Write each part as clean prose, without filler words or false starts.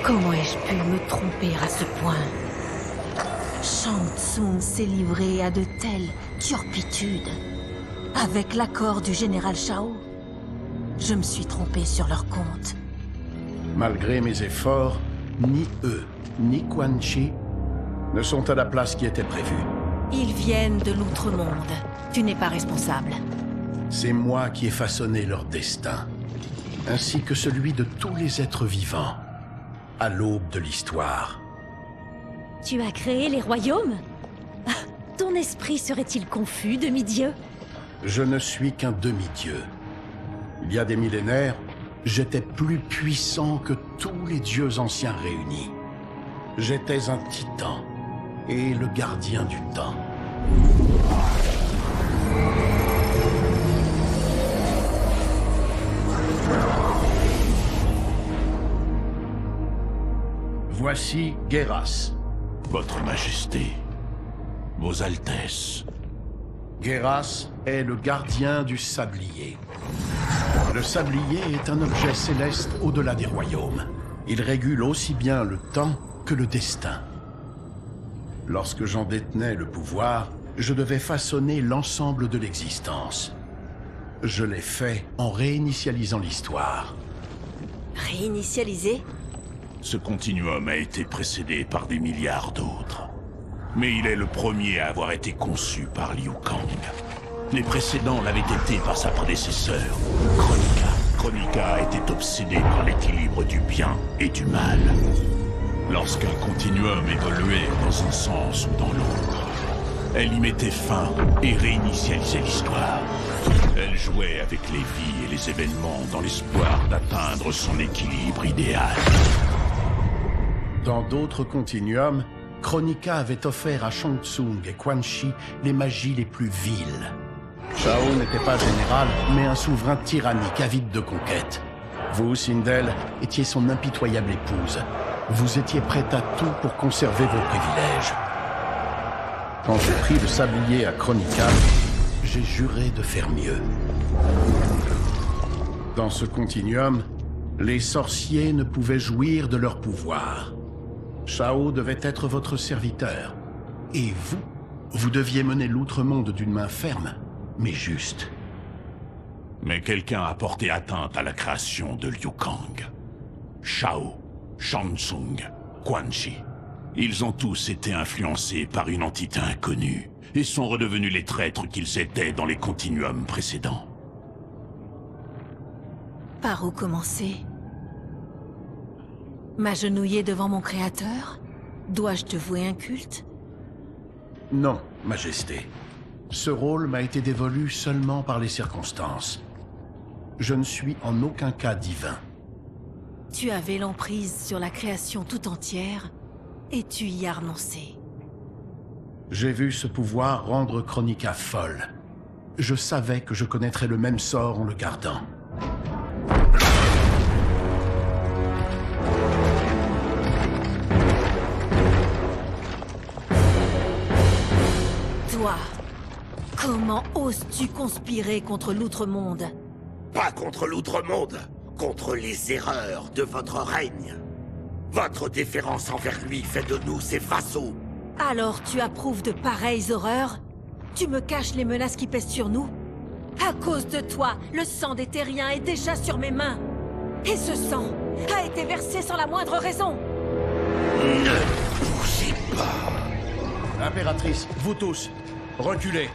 Comment ai-je pu me tromper à ce point? Shang Tsung s'est livré à de telles turpitudes. Avec l'accord du général Shao, je me suis trompé sur leur compte. Malgré mes efforts, ni eux, ni Quan Chi ne sont à la place qui était prévue. Ils viennent de l'outre-monde. Tu n'es pas responsable. C'est moi qui ai façonné leur destin, ainsi que celui de tous les êtres vivants, à l'aube de l'histoire. Tu as créé les royaumes? Ah, ton esprit serait-il confus, demi-dieu? Je ne suis qu'un demi-dieu. Il y a des millénaires, j'étais plus puissant que tous les dieux anciens réunis. J'étais un titan et le gardien du temps. Voici Guéras. Votre Majesté, Vos Altesses. Guéras est le gardien du sablier. Le sablier est un objet céleste au-delà des royaumes. Il régule aussi bien le temps que le destin. Lorsque j'en détenais le pouvoir, je devais façonner l'ensemble de l'existence. Je l'ai fait en réinitialisant l'histoire. Réinitialisé? Ce continuum a été précédé par des milliards d'autres. Mais il est le premier à avoir été conçu par Liu Kang. Les précédents l'avaient été par sa prédécesseur, Kronika. Kronika était obsédée par l'équilibre du bien et du mal. Lorsqu'un continuum évoluait dans un sens ou dans l'autre, elle y mettait fin et réinitialisait l'histoire. Elle jouait avec les vies et les événements dans l'espoir d'atteindre son équilibre idéal. Dans d'autres continuums, Kronika avait offert à Shang Tsung et Quan Chi les magies les plus viles. Shao n'était pas général, mais un souverain tyrannique avide de conquête. Vous, Sindel, étiez son impitoyable épouse. Vous étiez prête à tout pour conserver vos privilèges. Quand j'ai pris le sablier à Kronika, j'ai juré de faire mieux. Dans ce continuum, les sorciers ne pouvaient jouir de leur pouvoir. Shao devait être votre serviteur. Et vous deviez mener l'outre-monde d'une main ferme, mais juste. Mais quelqu'un a porté atteinte à la création de Liu Kang. Shao, Shang Tsung, Quan Chi. Ils ont tous été influencés par une entité inconnue et sont redevenus les traîtres qu'ils étaient dans les continuums précédents. Par où commencer? M'agenouiller devant mon créateur? Dois-je te vouer un culte? Non, Majesté. Ce rôle m'a été dévolu seulement par les circonstances. Je ne suis en aucun cas divin. Tu avais l'emprise sur la création tout entière, et tu y as renoncé. J'ai vu ce pouvoir rendre Kronika folle. Je savais que je connaîtrais le même sort en le gardant. Toi, comment oses-tu conspirer contre l'Outre-Monde? Pas contre l'Outre-Monde, contre les erreurs de votre règne. Votre déférence envers lui fait de nous ses vassaux. Alors tu approuves de pareilles horreurs? Tu me caches les menaces qui pèsent sur nous? À cause de toi, le sang des Terriens est déjà sur mes mains. Et ce sang a été versé sans la moindre raison. Ne bougez pas. Impératrice, vous tous, reculez.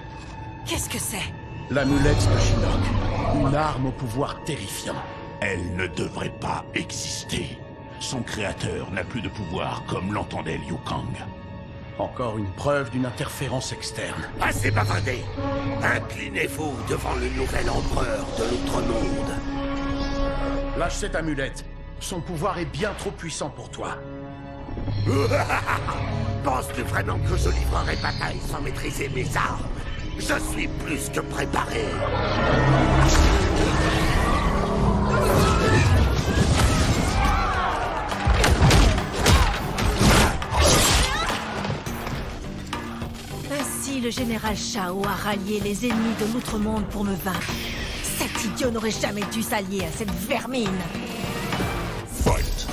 Qu'est-ce que c'est? L'amulette de Shinnok, une arme au pouvoir terrifiant. Elle ne devrait pas exister. Son créateur n'a plus de pouvoir comme l'entendait Liu Kang. Encore une preuve d'une interférence externe. Assez bavardé. Inclinez-vous devant le nouvel empereur de l'Outre-Monde. Lâche cette amulette. Son pouvoir est bien trop puissant pour toi. Penses-tu vraiment que je livrerai bataille sans maîtriser mes armes? Je suis plus que préparé. Ainsi, le général Shao a rallié les ennemis de l'Outre-Monde pour me vaincre. Cet idiot n'aurait jamais dû s'allier à cette vermine. Fight!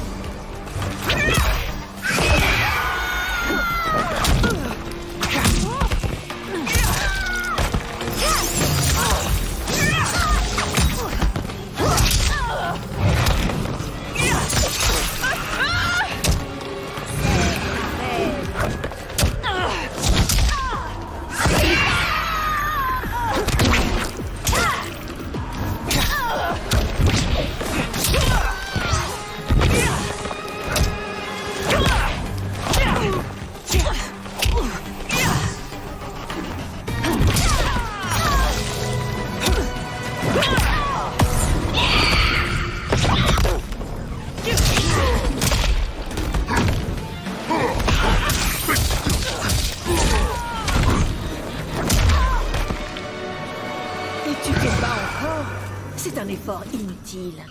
effort inutile.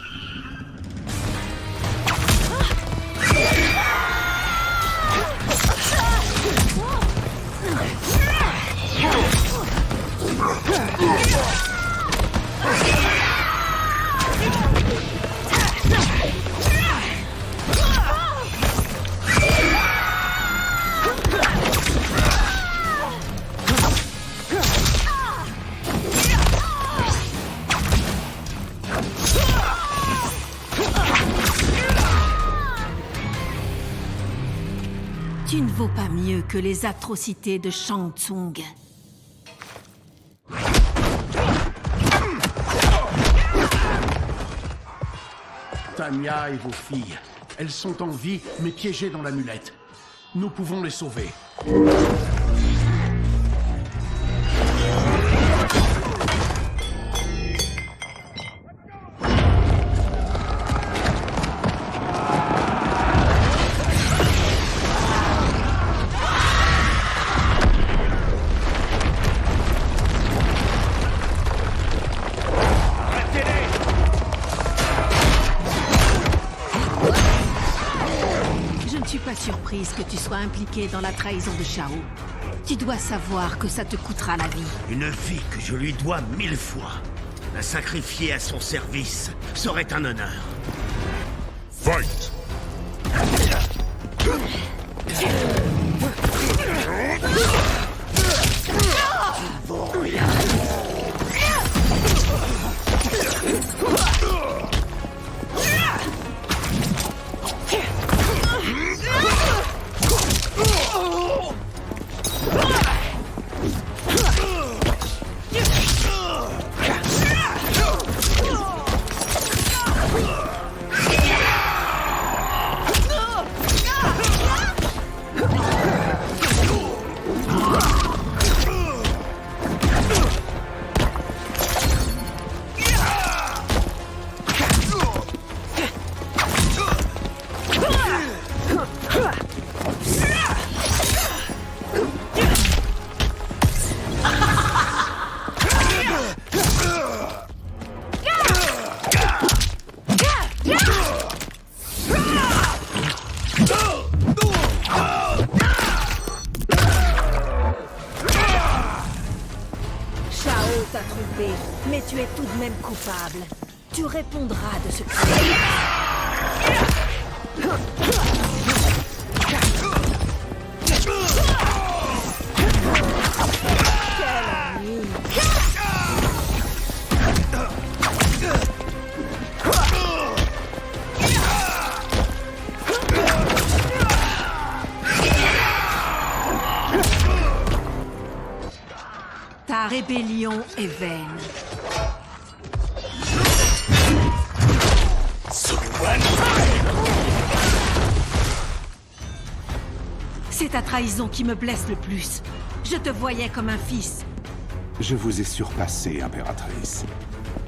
Tu ne vaux pas mieux que les atrocités de Shang Tsung. Tanya et vos filles, elles sont en vie, mais piégées dans l'amulette. Nous pouvons les sauver. Je ne suis pas surprise que tu sois impliqué dans la trahison de Shao. Tu dois savoir que ça te coûtera la vie. Une vie que je lui dois 1000 fois. La sacrifier à son service serait un honneur. Fight! T'a trompé, mais tu es tout de même coupable. Tu répondras de ce crime. Quel ennui. Ta rébellion est vaine. C'est ta trahison qui me blesse le plus. Je te voyais comme un fils. Je vous ai surpassé, impératrice.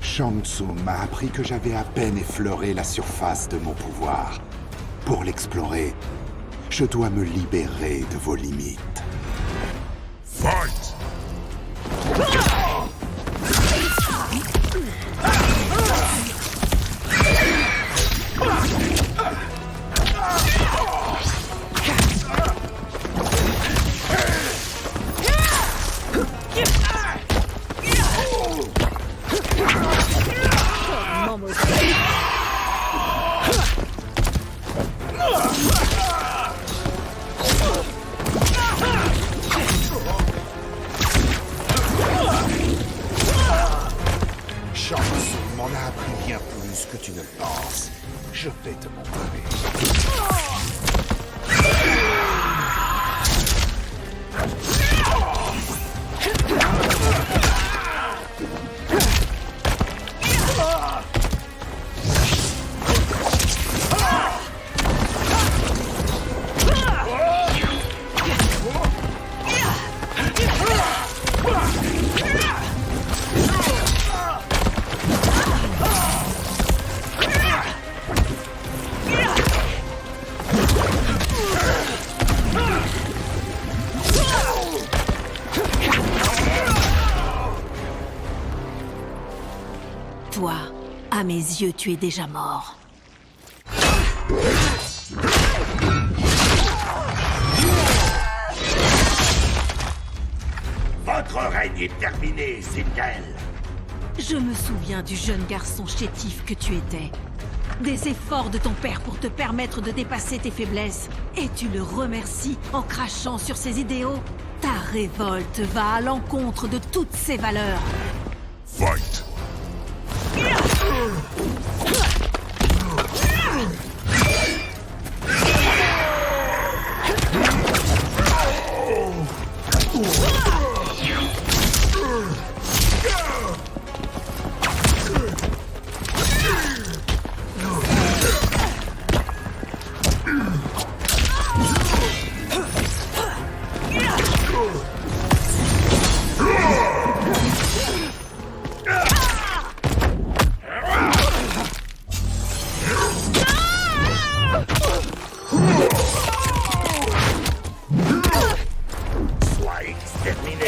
Shang Tsung m'a appris que j'avais à peine effleuré la surface de mon pouvoir. Pour l'explorer, je dois me libérer de vos limites. Fight! À mes yeux, tu es déjà mort. Votre règne est terminé, Sindel. Je me souviens du jeune garçon chétif que tu étais. Des efforts de ton père pour te permettre de dépasser tes faiblesses. Et tu le remercies en crachant sur ses idéaux. Ta révolte va à l'encontre de toutes ces valeurs. Fight! Sois exterminé.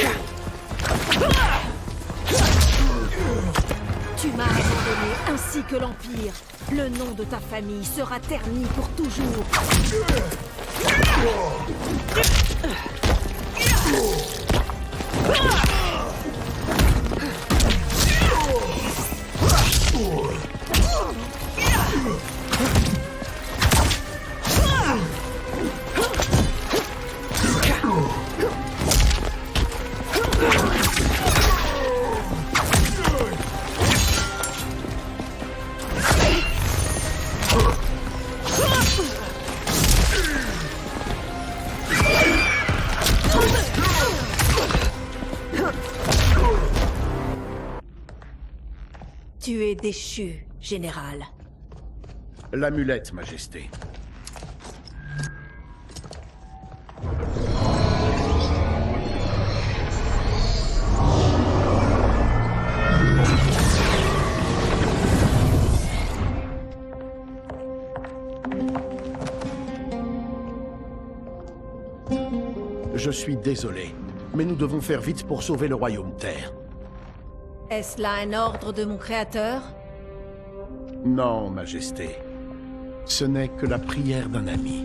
Tu m'as abandonné ainsi que l'Empire. Le nom de ta famille sera terni pour toujours. Tu es déchu, général. L'amulette, Majesté. Je suis désolé, mais nous devons faire vite pour sauver le royaume Terre. Est-ce là un ordre de mon créateur? Non, Majesté. Ce n'est que la prière d'un ami.